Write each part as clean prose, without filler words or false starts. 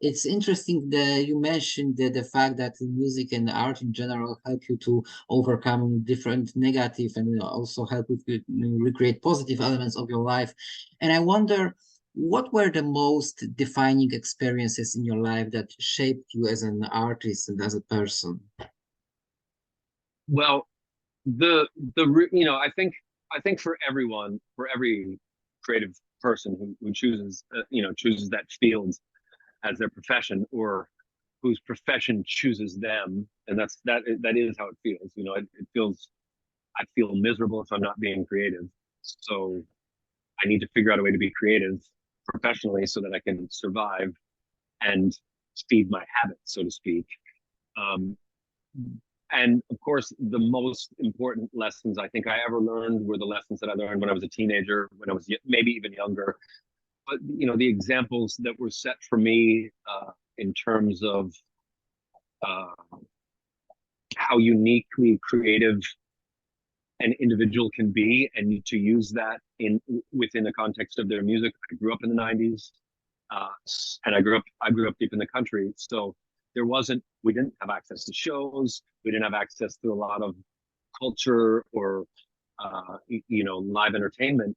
It's interesting that you mentioned the fact that music and art in general help you to overcome different negative and also help you to recreate positive elements of your life. And I wonder, what were the most defining experiences in your life that shaped you as an artist and as a person? Well, I think for everyone, for every creative person who chooses chooses that field as their profession, or whose profession chooses them, and that is how it feels. It feels, I feel miserable if I'm not being creative. So I need to figure out a way to be creative professionally so that I can survive and feed my habits, so to speak. Um, and of course, the most important lessons I think I ever learned were the lessons that I learned when I was a teenager, when I was maybe even younger. But the examples that were set for me in terms of uh, how uniquely creative an individual can be, and to use that in within the context of their music. I grew up in the '90s, uh, and I grew up deep in the country, so we didn't have access to shows, we didn't have access to a lot of culture or live entertainment.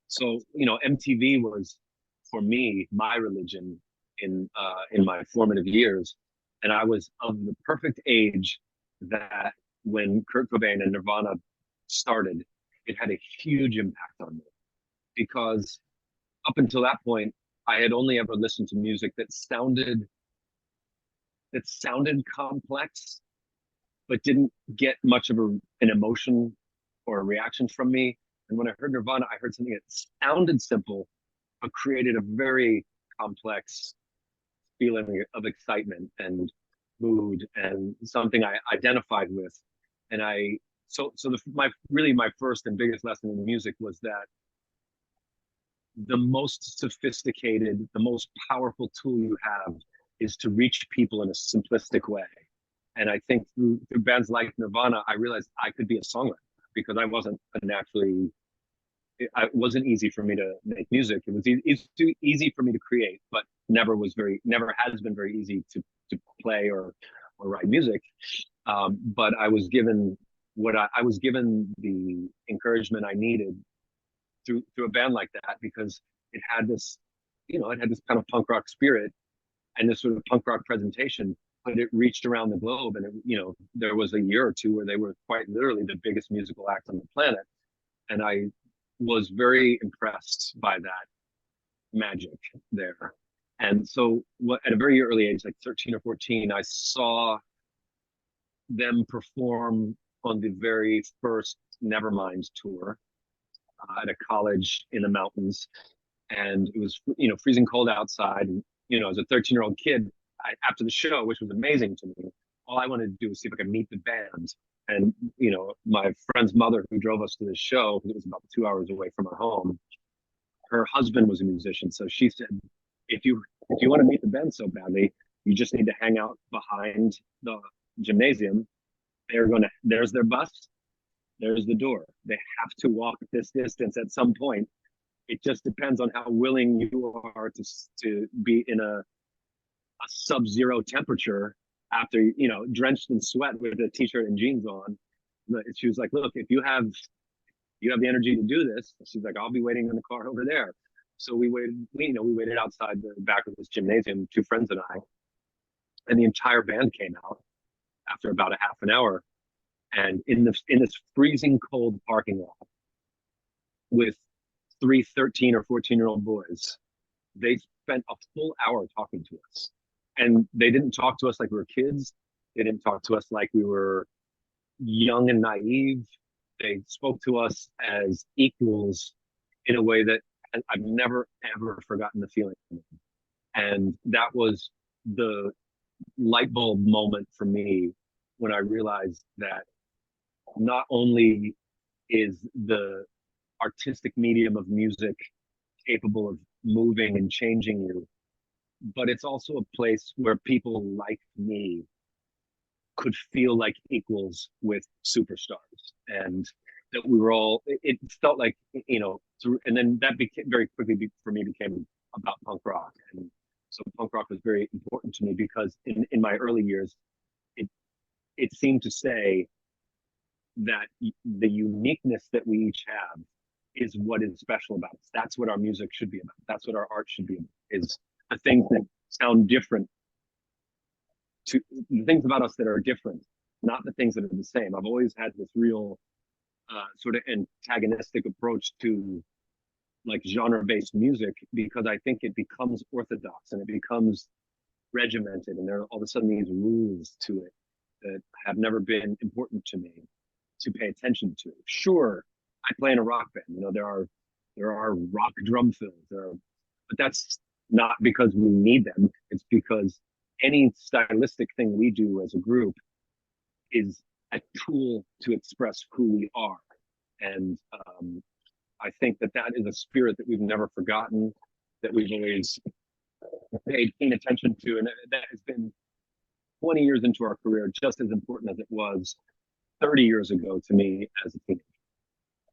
So MTV was, for me, my religion in my formative years, and I was of the perfect age that when Kurt Cobain and Nirvana started, it had a huge impact on me, because up until that point, I had only ever listened to music that sounded complex, but didn't get much of an emotion or a reaction from me. And when I heard Nirvana, I heard something that sounded simple, but created a very complex feeling of excitement and mood, and something I identified with. And my first and biggest lesson in music was that the most sophisticated, the most powerful tool you have is to reach people in a simplistic way. And I think through bands like Nirvana, I realized I could be a songwriter, because I wasn't naturally. It wasn't easy for me to make music. It was easy for me to create, but never has been very easy to play or write music. But I was given I was given the encouragement I needed through a band like that, because it had this kind of punk rock spirit and this sort of punk rock presentation, but it reached around the globe. And there was a year or two where they were quite literally the biggest musical act on the planet. And I was very impressed by that magic there. And so at a very early age, like 13 or 14, I saw them perform on the very first Nevermind tour at a college in the mountains. And it was, freezing cold outside. And, as a 13-year-old kid, after the show, which was amazing to me, all I wanted to do was see if I could meet the band. And, my friend's mother, who drove us to the show, because it was about 2 hours away from our home, her husband was a musician. So she said, if you want to meet the band so badly, you just need to hang out behind the gymnasium. There's their bus, there's the door. They have to walk this distance at some point. It just depends on how willing you are to be in a sub-zero temperature after, drenched in sweat with a t-shirt and jeans on. She was like, look, if you have the energy to do this, she's like, I'll be waiting in the car over there. So we waited outside the back of this gymnasium, two friends and I, and the entire band came out after about a half an hour. And in this freezing cold parking lot with three 13 or 14-year-old boys, they spent a full hour talking to us. And they didn't talk to us like we were kids. They didn't talk to us like we were young and naive. They spoke to us as equals in a way that I've never, ever forgotten the feeling. And that was the light bulb moment for me, when I realized that not only is the artistic medium of music capable of moving and changing you, but it's also a place where people like me could feel like equals with superstars. And that we were all, it felt like, and then that became very quickly for me became about punk rock. And So punk rock was very important to me because in my early years, it seemed to say that the uniqueness that we each have is what is special about us. That's what our music should be about. That's what our art should be about, is the things that sound different, to the things about us that are different, not the things that are the same. I've always had this real sort of antagonistic approach to like genre-based music, because I think it becomes orthodox and it becomes regimented, and there are all of a sudden these rules to it that have never been important to me to pay attention to. Sure, I play in a rock band. You know, there are rock drum fills. But that's not because we need them. It's because any stylistic thing we do as a group is a tool to express who we are. And I think that is a spirit that we've never forgotten, that we've always paid keen attention to, and that has been 20 years into our career just as important as it was 30 years ago to me as a teenager.